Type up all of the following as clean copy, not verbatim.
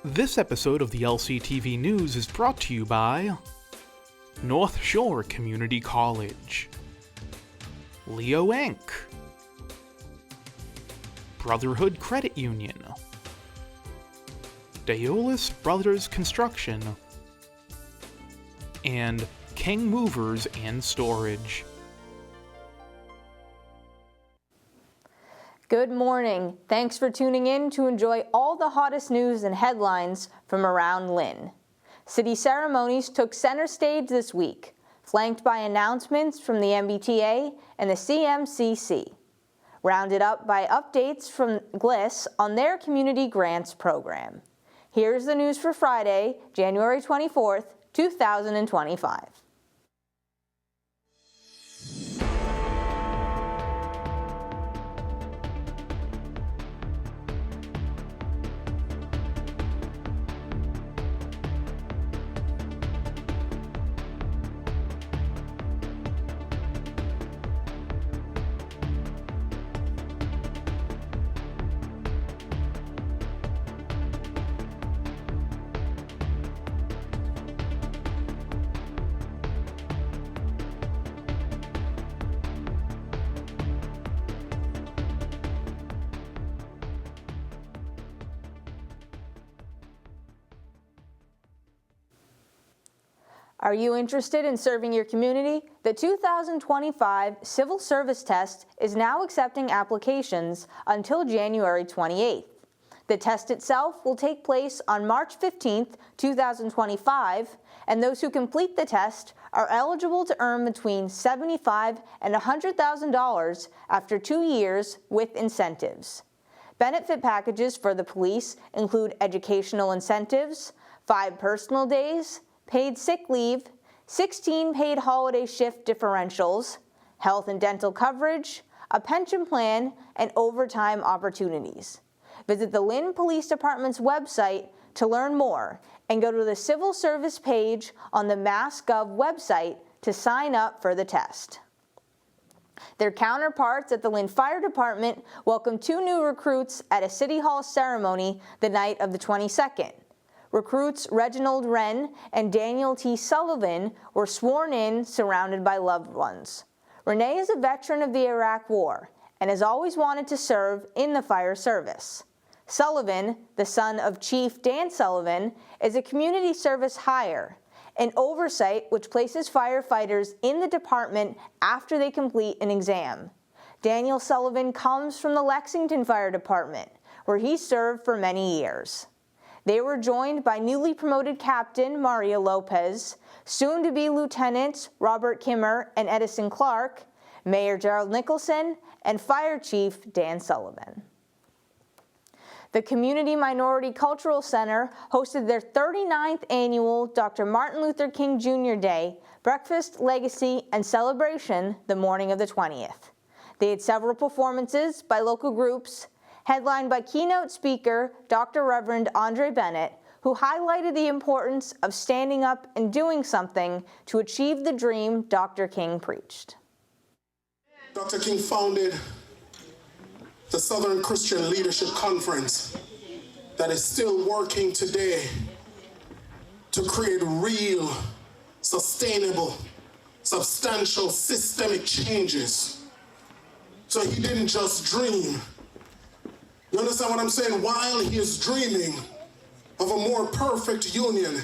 This episode of the LCTV News is brought to you by North Shore Community College, Leo Inc., Brotherhood Credit Union, Daolis Brothers Construction, and King Movers and Storage. Good morning. Thanks for tuning in to enjoy all the hottest news and headlines from around Lynn. City ceremonies took center stage this week, flanked by announcements from the MBTA and the CMCC, rounded up by updates from GLIS on their community grants program. Here's the news for Friday, January 24th, 2025. Are you interested in serving your community? The 2025 Civil Service Test is now accepting applications until January 28th. The test itself will take place on March 15th, 2025, and those who complete the test are eligible to earn between $75,000 and $100,000 after 2 years with incentives. Benefit packages for the police include educational incentives, 5 personal days, paid sick leave, 16 paid holiday shift differentials, health and dental coverage, a pension plan, and overtime opportunities. Visit the Lynn Police Department's website to learn more and go to the Civil Service page on the MassGov website to sign up for the test. Their counterparts at the Lynn Fire Department welcomed 2 new recruits at a City Hall ceremony the night of the 22nd. Recruits Reginald Wren and Daniel T. Sullivan were sworn in surrounded by loved ones. Renee is a veteran of the Iraq War and has always wanted to serve in the fire service. Sullivan, the son of Chief Dan Sullivan, is a community service hire, an oversight which places firefighters in the department after they complete an exam. Daniel Sullivan comes from the Lexington Fire Department, where he served for many years. They were joined by newly promoted Captain Maria Lopez, soon-to-be Lieutenants Robert Kimmer and Edison Clark, Mayor Gerald Nicholson, and Fire Chief Dan Sullivan. The Community Minority Cultural Center hosted their 39th annual Dr. Martin Luther King Jr. Day breakfast, legacy, and celebration the morning of the 20th. They had several performances by local groups, headlined by keynote speaker Dr. Reverend Andre Bennett, who highlighted the importance of standing up and doing something to achieve the dream Dr. King preached. Dr. King founded the Southern Christian Leadership Conference that is still working today to create real, sustainable, substantial, systemic changes. So he didn't just dream. You understand what I'm saying? While he is dreaming of a more perfect union,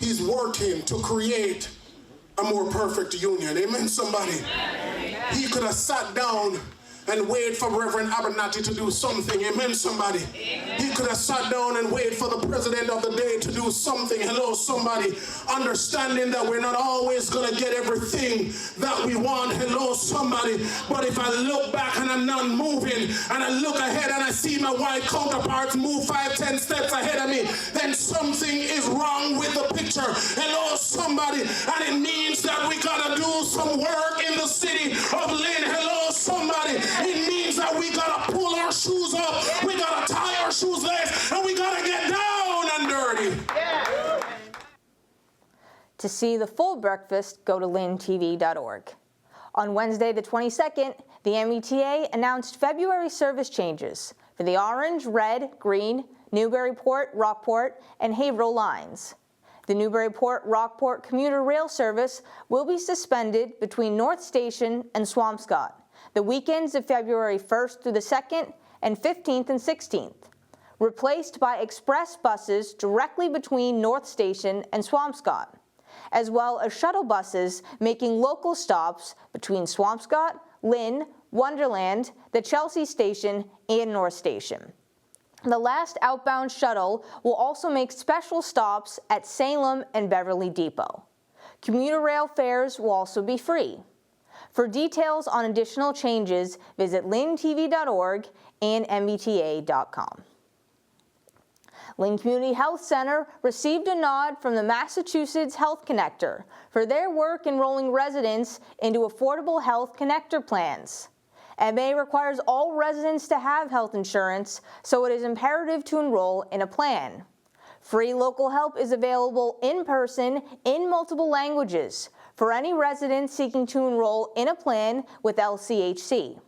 he's working to create a more perfect union. Amen, somebody? He could have sat down and wait for Reverend Abernathy to do something. Amen, somebody? He could have sat down and wait for the president of the day to do something. Hello, somebody? Understanding that we're not always going to get everything that we want. Hello, somebody? But if I look back and I'm not moving, and I look ahead and I see my white counterparts move 5-10 steps ahead of me, then something is wrong with the picture. Hello, somebody? And it means that we got to do some work in the city of Lynn. Hello, somebody? It means that we gotta pull our shoes up, we gotta tie our shoes laced, and we gotta get down and dirty. Yeah. To see the full breakfast, go to lyntv.org. On Wednesday the 22nd, the MBTA announced February service changes for the orange, red, green, Newburyport, Rockport, and Haverhill lines. The Newburyport-Rockport commuter rail service will be suspended between North Station and Swampscott the weekends of February 1st through the 2nd and 15th and 16th, replaced by express buses directly between North Station and Swampscott, as well as shuttle buses making local stops between Swampscott, Lynn, Wonderland, the Chelsea Station, and North Station. The last outbound shuttle will also make special stops at Salem and Beverly Depot. Commuter rail fares will also be free. For details on additional changes, visit lyntv.org and mbta.com. Lynn Community Health Center received a nod from the Massachusetts Health Connector for their work enrolling residents into affordable health connector plans. MA requires all residents to have health insurance, so it is imperative to enroll in a plan. Free local help is available in person in multiple languages for any resident seeking to enroll in a plan with LCHC.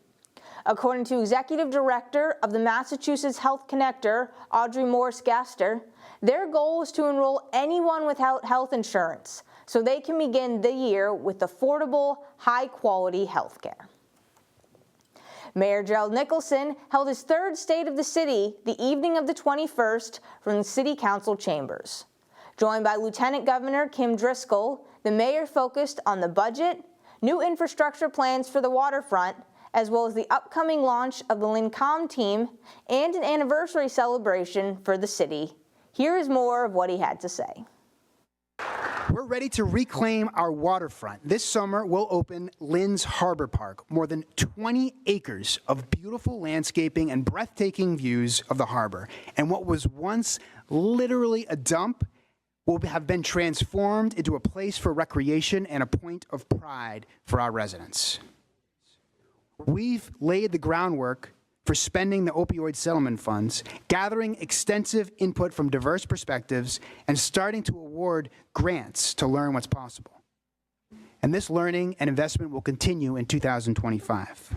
According to Executive Director of the Massachusetts Health Connector, Audrey Morris-Gaster, their goal is to enroll anyone without health insurance so they can begin the year with affordable, high-quality health care. Mayor Gerald Nicholson held his third State of the City the evening of the 21st from the City Council chambers. Joined by Lieutenant Governor Kim Driscoll, the mayor focused on the budget, new infrastructure plans for the waterfront, as well as the upcoming launch of the Lynn team and an anniversary celebration for the city. Here is more of what he had to say. We're ready to reclaim our waterfront. This summer, we'll open Lynn's Harbor Park, more than 20 acres of beautiful landscaping and breathtaking views of the harbor. And what was once literally a dump will have been transformed into a place for recreation and a point of pride for our residents. We've laid the groundwork for spending the opioid settlement funds, gathering extensive input from diverse perspectives, and starting to award grants to learn what's possible. And this learning and investment will continue in 2025.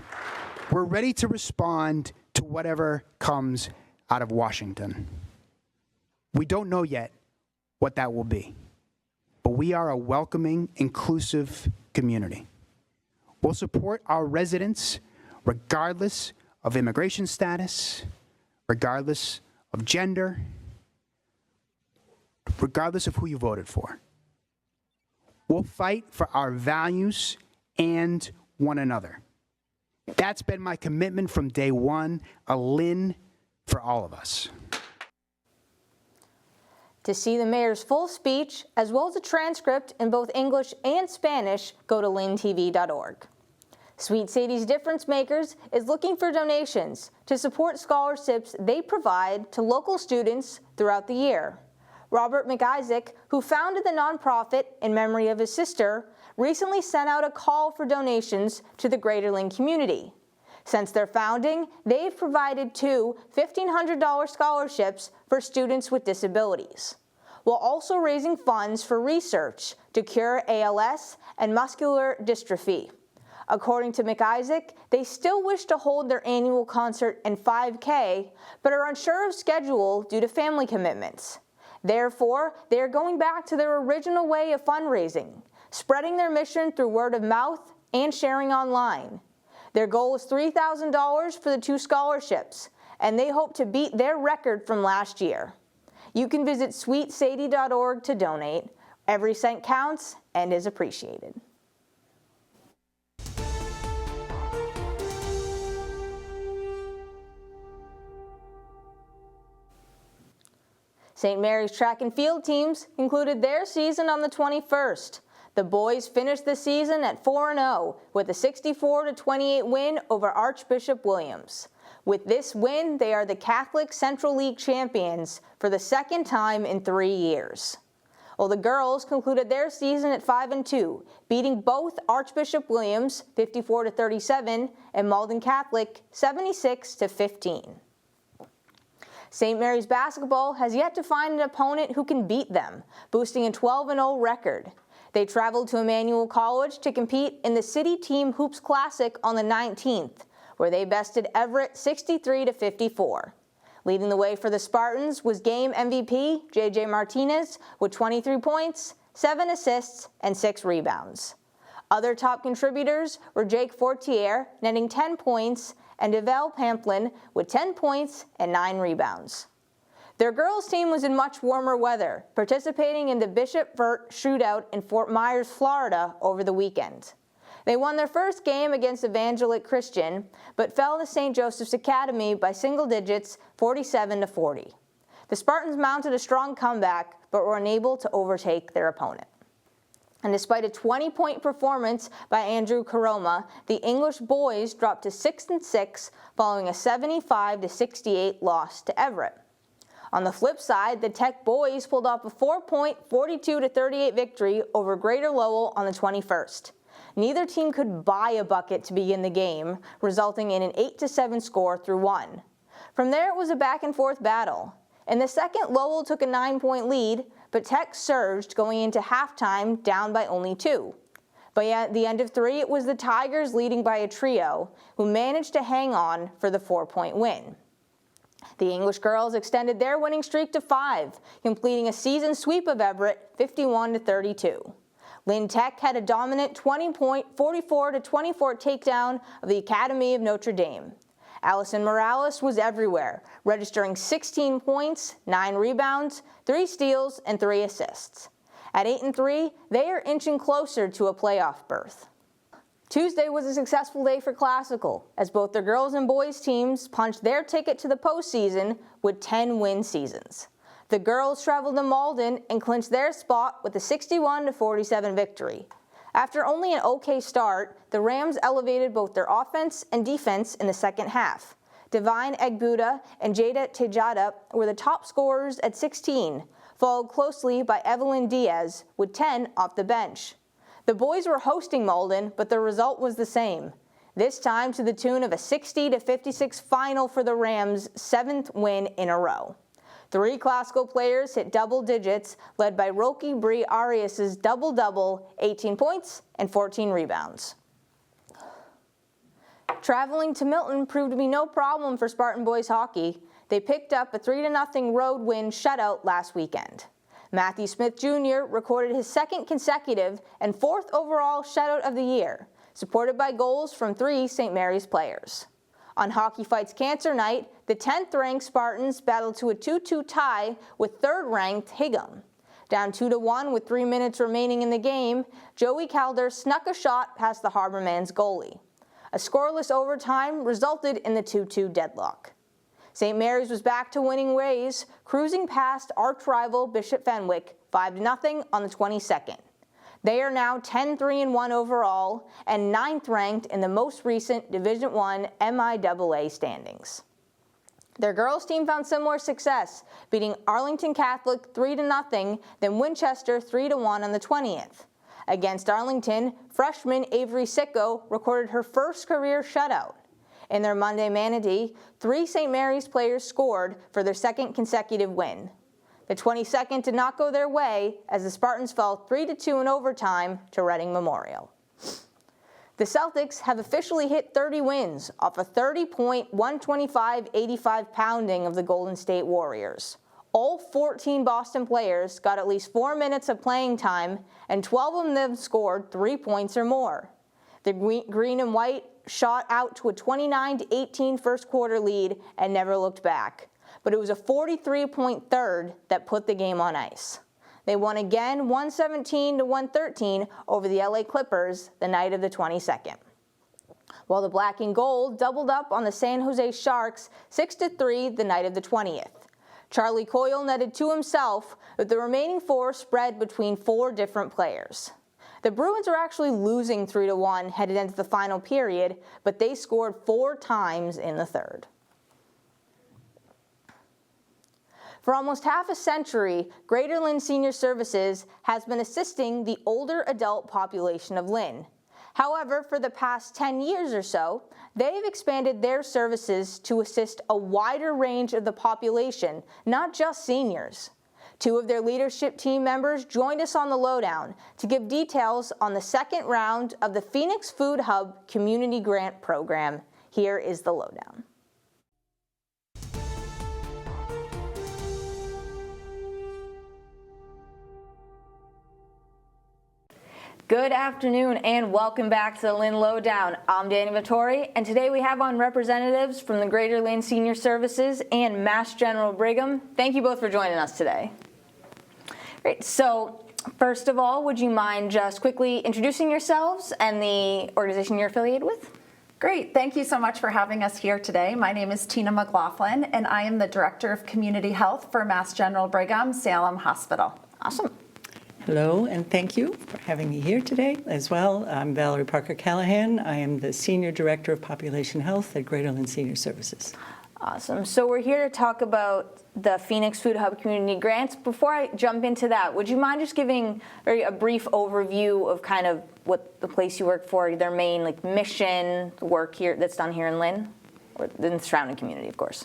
We're ready to respond to whatever comes out of Washington. We don't know yet what that will be, but we are a welcoming, inclusive community. We'll support our residents regardless of immigration status, regardless of gender, regardless of who you voted for. We'll fight for our values and one another. That's been my commitment from day one, a Lynn for all of us. To see the mayor's full speech, as well as a transcript in both English and Spanish, go to lyntv.org. Sweet Sadie's Difference Makers is looking for donations to support scholarships they provide to local students throughout the year. Robert McIsaac, who founded the nonprofit in memory of his sister, recently sent out a call for donations to the Greater Lynn community. Since their founding, they've provided two $1,500 scholarships for students with disabilities, while also raising funds for research to cure ALS and muscular dystrophy. According to McIsaac, they still wish to hold their annual concert and 5K, but are unsure of schedule due to family commitments. Therefore, they are going back to their original way of fundraising, spreading their mission through word of mouth and sharing online. Their goal is $3,000 for the two scholarships, and they hope to beat their record from last year. You can visit sweetsadie.org to donate. Every cent counts and is appreciated. St. Mary's track and field teams concluded their season on the 21st. The boys finished the season at 4-0 with a 64-28 win over Archbishop Williams. With this win, they are the Catholic Central League champions for the second time in 3 years. Well, the girls concluded their season at 5-2, beating both Archbishop Williams 54-37 and Malden Catholic 76-15. St. Mary's basketball has yet to find an opponent who can beat them, boosting a 12-0 record. They traveled to Emmanuel College to compete in the City Team Hoops Classic on the 19th, where they bested Everett 63-54. Leading the way for the Spartans was game MVP J.J. Martinez with 23 points, 7 assists, and 6 rebounds. Other top contributors were Jake Fortier, netting 10 points, and Develle Pamplin with 10 points and 9 rebounds. Their girls' team was in much warmer weather, participating in the Bishop Vert Shootout in Fort Myers, Florida over the weekend. They won their first game against Evangelic Christian, but fell to St. Joseph's Academy by single digits, 47-40. The Spartans mounted a strong comeback, but were unable to overtake their opponent. And despite a 20-point performance by Andrew Karoma, the English boys dropped to 6-6 following a 75-68 loss to Everett. On the flip side, the Tech boys pulled off a 4-point, 42-38 victory over Greater Lowell on the 21st. Neither team could buy a bucket to begin the game, resulting in an 8-7 score through one. From there, it was a back-and-forth battle. In the second, Lowell took a 9-point lead, but Tech surged going into halftime down by only 2. But at the end of 3, it was the Tigers leading by a trio, who managed to hang on for the 4-point win. The English girls extended their winning streak to 5, completing a season sweep of Everett, 51-32. Lynn Tech had a dominant 20-point, 44-24 takedown of the Academy of Notre Dame. Allison Morales was everywhere, registering 16 points, 9 rebounds, 3 steals, and 3 assists. At 8-3, they are inching closer to a playoff berth. Tuesday was a successful day for Classical, as both the girls and boys teams punched their ticket to the postseason with 10-win seasons. The girls traveled to Malden and clinched their spot with a 61-47 victory. After only an okay start, the Rams elevated both their offense and defense in the second half. Divine Egbuda and Jada Tejada were the top scorers at 16, followed closely by Evelyn Diaz with 10 off the bench. The boys were hosting Malden, but the result was the same, this time to the tune of a 60-56 final for the Rams' 7th win in a row. 3 Classical players hit double digits, led by Roki Bree Arias' double-double, 18 points and 14 rebounds. Traveling to Milton proved to be no problem for Spartan boys hockey. They picked up a 3-0 road win shutout last weekend. Matthew Smith Jr. recorded his 2nd consecutive and 4th overall shutout of the year, supported by goals from 3 St. Mary's players. On Hockey Fights Cancer Night, the 10th-ranked Spartans battled to a 2-2 tie with 3rd-ranked Higham. Down 2-1 with 3 minutes remaining in the game, Joey Calder snuck a shot past the Harborman's goalie. A scoreless overtime resulted in the 2-2 deadlock. St. Mary's was back to winning ways, cruising past arch-rival Bishop Fenwick 5-0 on the 22nd. They are now 10-3-1 overall and 9th ranked in the most recent Division I MIAA standings. Their girls team found similar success, beating Arlington Catholic 3-0, then Winchester 3-1 on the 20th. Against Arlington, freshman Avery Sicko recorded her first career shutout. In their Monday Manatee, 3 St. Mary's players scored for their 2nd consecutive win. The 22nd did not go their way as the Spartans fell 3-2 in overtime to Reading Memorial. The Celtics have officially hit 30 wins off a 30-point, 125-85 pounding of the Golden State Warriors. All 14 Boston players got at least 4 minutes of playing time, and 12 of them scored 3 points or more. The green and white shot out to a 29-18 first quarter lead and never looked back. But it was a 43-point third that put the game on ice. They won again 117-113 over the LA Clippers the night of the 22nd. While the black and gold doubled up on the San Jose Sharks 6-3 the night of the 20th. Charlie Coyle netted 2 himself, with the remaining 4 spread between 4 different players. The Bruins are actually losing 3-1 headed into the final period, but they scored 4 times in the third. For almost half a century, Greater Lynn Senior Services has been assisting the older adult population of Lynn. However, for the past 10 years or so, they've expanded their services to assist a wider range of the population, not just seniors. 2 of their leadership team members joined us on the Lowdown to give details on the 2nd round of the Phoenix Food Hub Community Grant Program. Here is the Lowdown. Good afternoon and welcome back to the Lynn Lowdown. I'm Danny Vittori, and today we have on representatives from the Greater Lynn Senior Services and Mass General Brigham. Thank you both for joining us today. Great. So, first of all, would you mind just quickly introducing yourselves and the organization you're affiliated with? Great. Thank you so much for having us here today. My name is Tina McLoughlin, and I am the Director of Community Health for Mass General Brigham Salem Hospital. Awesome. Hello, and thank you for having me here today as well. I'm Valerie Callahan. I am the Senior Director of Population Health at Greater Lynn Senior Services. Awesome. So we're here to talk about the Phoenix Food Hub Community Grants. Before I jump into that, would you mind just giving a brief overview of kind of what the place you work for, their main mission, the work here that's done here in Lynn, or in the surrounding community, of course?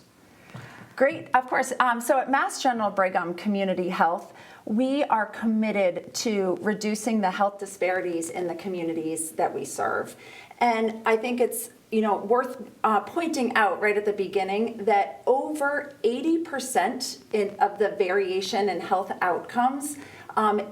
Great, of course. So at Mass General Brigham Community Health, we are committed to reducing the health disparities in the communities that we serve. And I think it's worth pointing out right at the beginning that over 80% of the variation in health outcomes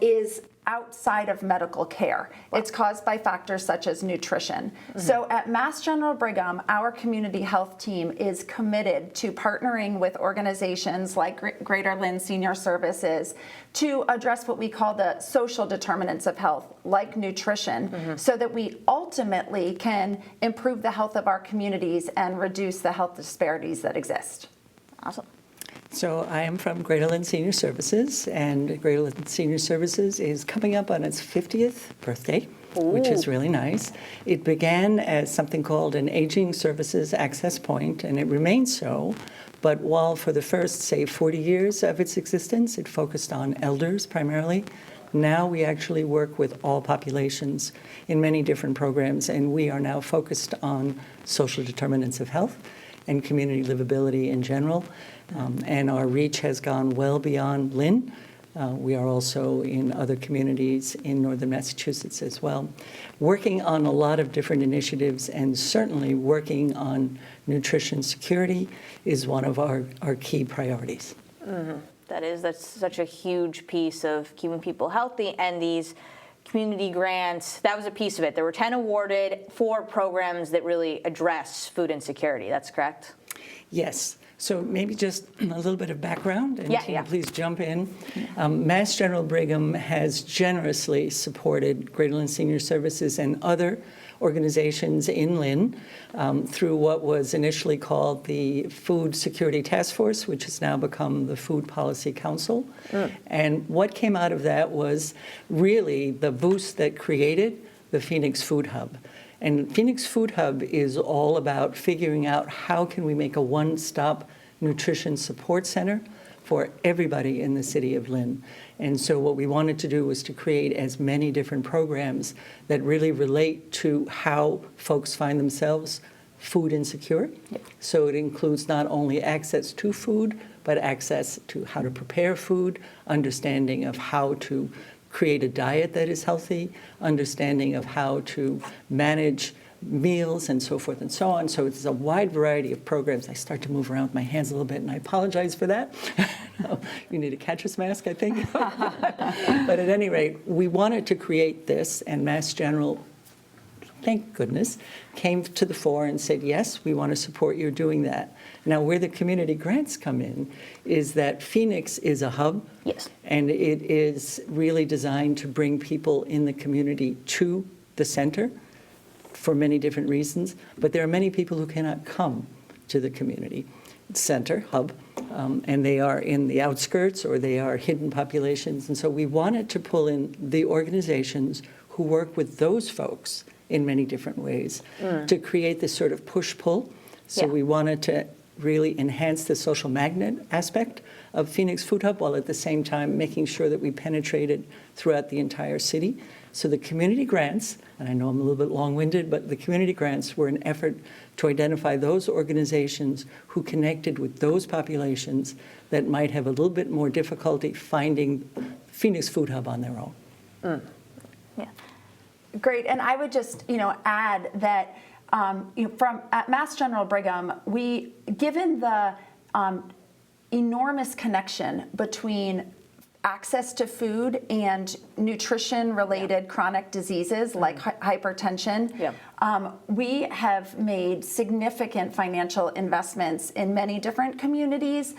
is outside of medical care. It's caused by factors such as nutrition. Mm-hmm. So at Mass General Brigham, our community health team is committed to partnering with organizations like Greater Lynn Senior Services to address what we call the social determinants of health, like nutrition, mm-hmm. so that we ultimately can improve the health of our communities and reduce the health disparities that exist. Awesome. So I am from Greater Lynn Senior Services, and Greater Lynn Senior Services is coming up on its 50th birthday, which is really nice. It began as something called an aging services access point, and it remains so. But while for the first, say, 40 years of its existence, it focused on elders primarily, now we actually work with all populations in many different programs, and we are now focused on social determinants of health and community livability in general. And our reach has gone well beyond Lynn. We are also in other communities in northern Massachusetts as well, working on a lot of different initiatives, and certainly working on nutrition security is one of our key priorities. Mm-hmm. That's such a huge piece of keeping people healthy, and these community grants, that was a piece of it. There were 10 awarded for programs that really address food insecurity. That's correct? Yes. So maybe just a little bit of background, and Tina, please jump in. Mass General Brigham has generously supported Greater Lynn Senior Services and other organizations in Lynn through what was initially called the Food Security Task Force, which has now become the Food Policy Council. And what came out of that was really the boost that created the Phoenix Food Hub. And Phoenix Food Hub is all about figuring out how can we make a one-stop nutrition support center for everybody in the city of Lynn. And so what we wanted to do was to create as many different programs that really relate to how folks find themselves food insecure. Yep. So it includes not only access to food, but access to how to prepare food, understanding of how to create a diet that is healthy, understanding of how to manage meals and so forth and so on. So it's a wide variety of programs. I start to move around with my hands a little bit, and I apologize for that. You need a catcher's mask, I think. But at any rate, we wanted to create this, and Mass General, thank goodness, came to the fore and said, yes, we want to support you doing that. Now, where the community grants come in is that Phoenix is a hub. Yes. And it is really designed to bring people in the community to the center for many different reasons. But there are many people who cannot come to the community center, hub, and they are in the outskirts or they are hidden populations. And so we wanted to pull in the organizations who work with those folks in many different ways to create this sort of push-pull. So we wanted to really enhance the social magnet aspect of Phoenix Food Hub, while at the same time making sure that we penetrated throughout the entire city. So the community grants, and I know I'm a little bit long-winded, but the community grants were an effort to identify those organizations who connected with those populations that might have a little bit more difficulty finding Phoenix Food Hub on their own. Yeah. Great, and I would just, add that from at Mass General Brigham, given the enormous connection between access to food and nutrition-related chronic diseases like hypertension. We have made significant financial investments in many different communities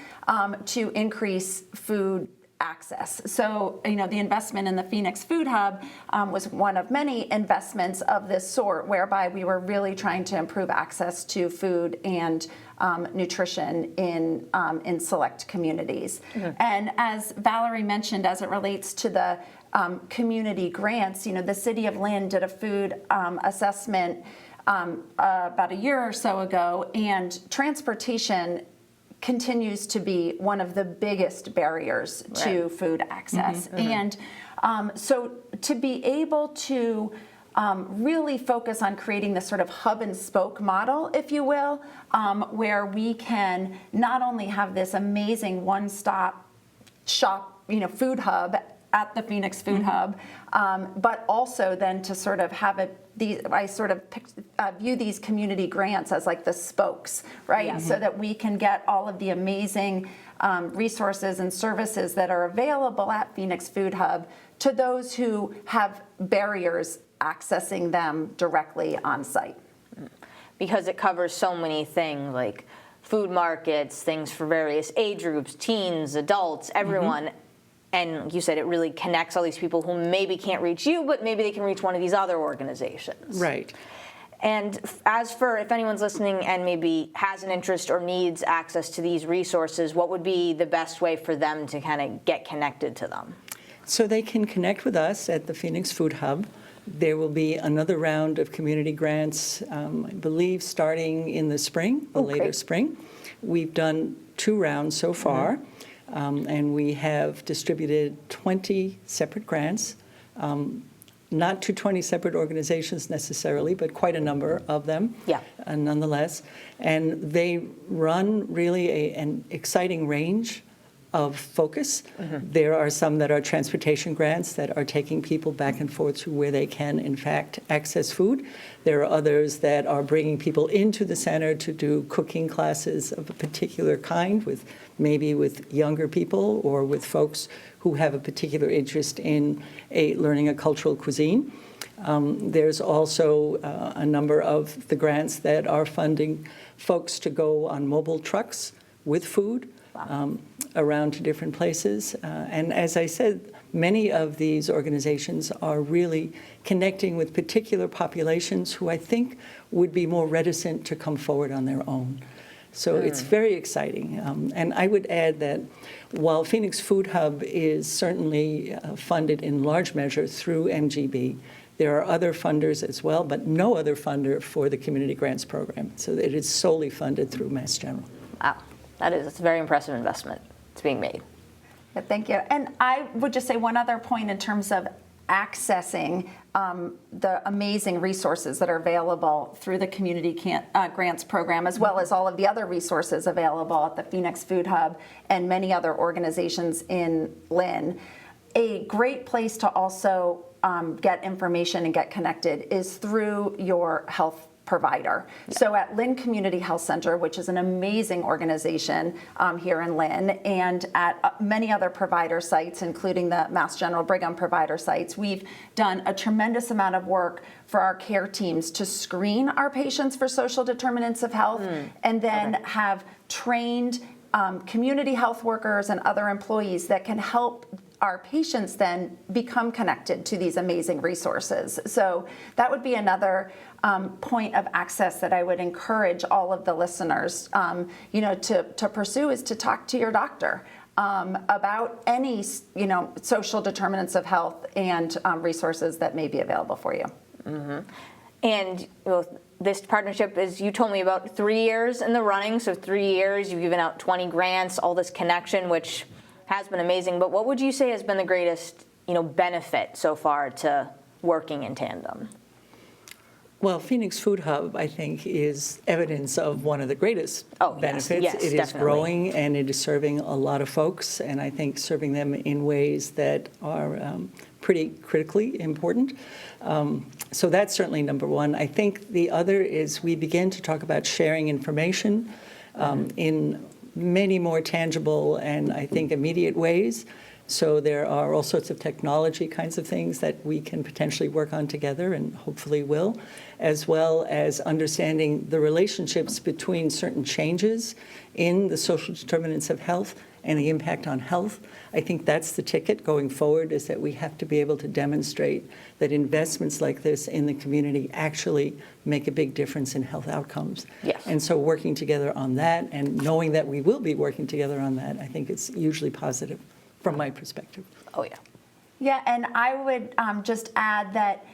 to increase food access. So, the investment in the Phoenix Food Hub was one of many investments of this sort, whereby we were really trying to improve access to food and nutrition in select communities. And as Valerie mentioned, as it relates to the community grants, the City of Lynn did a food assessment about a year or so ago, and transportation continues to be one of the biggest barriers to food access. And so to be able to really focus on creating this sort of hub and spoke model, if you will, where we can not only have this amazing one-stop shop, food hub at the Phoenix Food Hub, but also then to sort of have I sort of view these community grants as like the spokes, right? So that we can get all of the amazing resources and services that are available at Phoenix Food Hub to those who have barriers accessing them directly on site. Because it covers so many things like food markets, things for various age groups, teens, adults, everyone. And you said it really connects all these people who maybe can't reach you, but maybe they can reach one of these other organizations. Right. And as for if anyone's listening and maybe has an interest or needs access to these resources, what would be the best way for them to kind of get connected to them? So they can connect with us at the Phoenix Food Hub. There will be another round of community grants, I believe, starting in the spring, the later spring. We've done 2 rounds so far. And we have distributed 20 separate grants, not to 20 separate organizations necessarily, but quite a number of them, nonetheless. And they run really an exciting range of focus. There are some that are transportation grants that are taking people back and forth to where they can, in fact, access food. There are others that are bringing people into the center to do cooking classes of a particular kind, maybe with younger people or with folks who have a particular interest in learning a cultural cuisine. There's also a number of the grants that are funding folks to go on mobile trucks with food. Around to different places. And as I said, many of these organizations are really connecting with particular populations who I think would be more reticent to come forward on their own. So it's very exciting. And I would add that while Phoenix Food Hub is certainly funded in large measure through MGB, there are other funders as well, but no other funder for the Community Grants Program. So it is solely funded through Mass General. Wow, that's a very impressive investment. It's being made. Thank you. And I would just say one other point in terms of accessing the amazing resources that are available through the Community Grants Program, as well as all of the other resources available at the Phoenix Food Hub and many other organizations in Lynn. A great place to also get information and get connected is through your health provider. So at Lynn Community Health Center, which is an amazing organization here in Lynn, and at many other provider sites, including the Mass General Brigham provider sites, we've done a tremendous amount of work for our care teams to screen our patients for social determinants of health, and then have trained community health workers and other employees that can help our patients then become connected to these amazing resources. So that would be another point of access that I would encourage all of the listeners, to pursue, is to talk to your doctor about any, social determinants of health and resources that may be available for you. And this partnership is, you told me, about 3 years in the running. So 3 years, you've given out 20 grants, all this connection, which has been amazing. But what would you say has been the greatest, benefit so far to working in tandem? Well, Phoenix Food Hub, I think, is evidence of one of the greatest benefits. Yes, it is definitely growing, and it is serving a lot of folks, and I think serving them in ways that are pretty critically important. So that's certainly number one. I think the other is we begin to talk about sharing information in many more tangible and, I think, immediate ways. So there are all sorts of technology kinds of things that we can potentially work on together, and hopefully will, as well as understanding the relationships between certain changes in the social determinants of health and the impact on health. I think that's the ticket going forward, is that we have to be able to demonstrate that investments like this in the community actually make a big difference in health outcomes. Yes. And so working together on that and knowing that we will be working together on that, I think it's hugely positive from my perspective. Oh, yeah. Yeah, and I would just add that,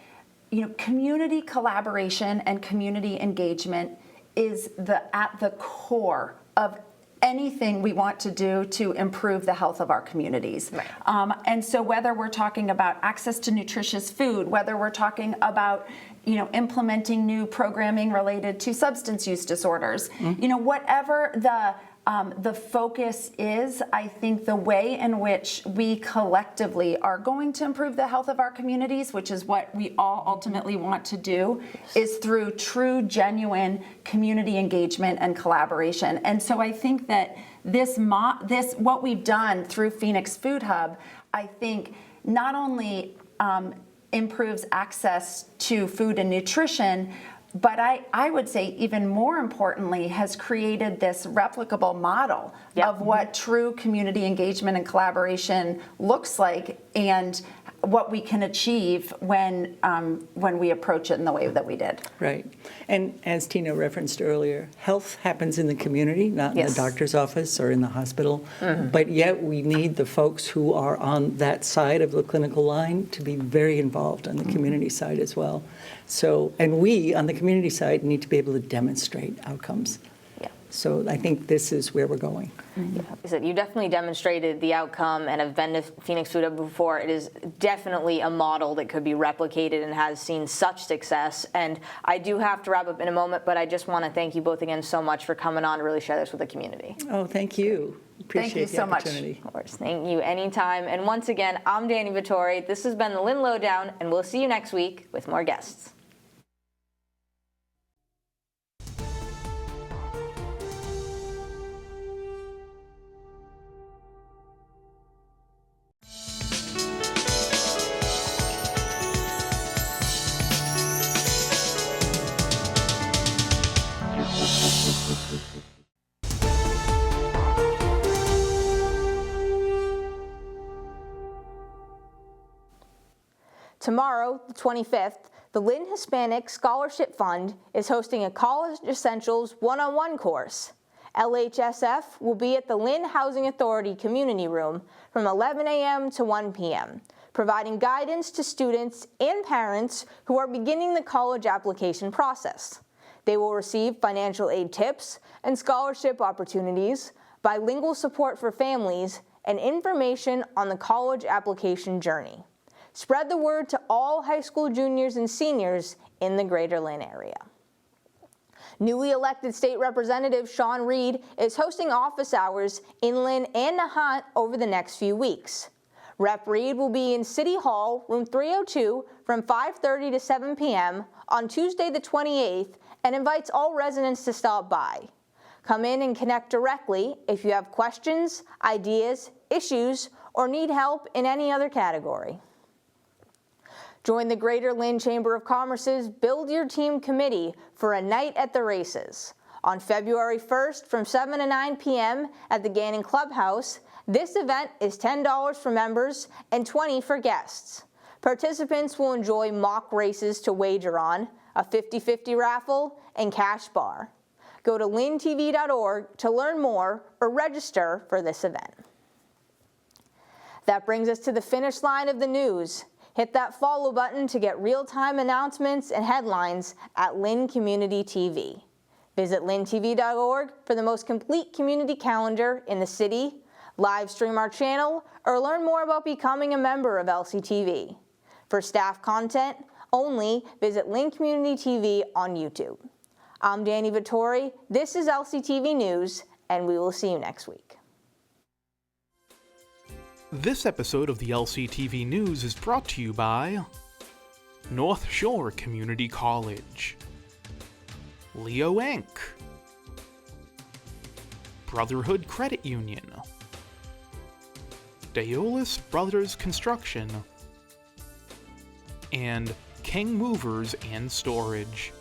community collaboration and community engagement is at the core of anything we want to do to improve the health of our communities. Right. And so whether we're talking about access to nutritious food, whether we're talking about implementing new programming related to substance use disorders, whatever the focus is, I think the way in which we collectively are going to improve the health of our communities, which is what we all ultimately want to do, is through true, genuine community engagement and collaboration. And so I think that this what we've done through Phoenix Food Hub, I think not only improves access to food and nutrition, but I would say even more importantly has created this replicable model of what true community engagement and collaboration looks like, and what we can achieve when we approach it in the way that we did. Right. And as Tina referenced earlier, health happens in the community, not in the doctor's office or in the hospital. Mm-hmm. But yet we need the folks who are on that side of the clinical line to be very involved on the community side as well. So, and we on the community side need to be able to demonstrate outcomes. So I think this is where we're going. Yeah. You definitely demonstrated the outcome, and have been to Phoenix Food Hub before. It is definitely a model that could be replicated and has seen such success. And I do have to wrap up in a moment, but I just want to thank you both again so much for coming on to really share this with the community. Oh, thank you. Appreciate the opportunity. Of course, thank you anytime. And once again, I'm Danny Vittori. This has been the Lynn Lowdown, and we'll see you next week with more guests. Tomorrow, the 25th, the Lynn Hispanic Scholarship Fund is hosting a College Essentials one-on-one course. LHSF will be at the Lynn Housing Authority Community Room from 11 a.m. to 1 p.m., providing guidance to students and parents who are beginning the college application process. They will receive financial aid tips and scholarship opportunities, bilingual support for families, and information on the college application journey. Spread the word to all high school juniors and seniors in the Greater Lynn area. Newly elected State Representative Sean Reed is hosting office hours in Lynn and Nahant over the next few weeks. Rep. Reed will be in City Hall, room 302, from 5:30 to 7 p.m. on Tuesday the 28th, and invites all residents to stop by. Come in and connect directly if you have questions, ideas, issues, or need help in any other category. Join the Greater Lynn Chamber of Commerce's Build Your Team Committee for a night at the races. On February 1st from 7 to 9 p.m. at the Gannon Clubhouse, this event is $10 for members and $20 for guests. Participants will enjoy mock races to wager on, a 50-50 raffle, and cash bar. Go to lyntv.org to learn more or register for this event. That brings us to the finish line of the news. Hit that follow button to get real-time announcements and headlines at Lynn Community TV. Visit lyntv.org for the most complete community calendar in the city, live stream our channel, or learn more about becoming a member of LCTV. For staff content only, visit Lynn Community TV on YouTube. I'm Danny Vittori, this is LCTV News, and we will see you next week. This episode of the LCTV News is brought to you by North Shore Community College, Leo Inc., Brotherhood Credit Union, Daolis Brothers Construction, and King Movers and Storage.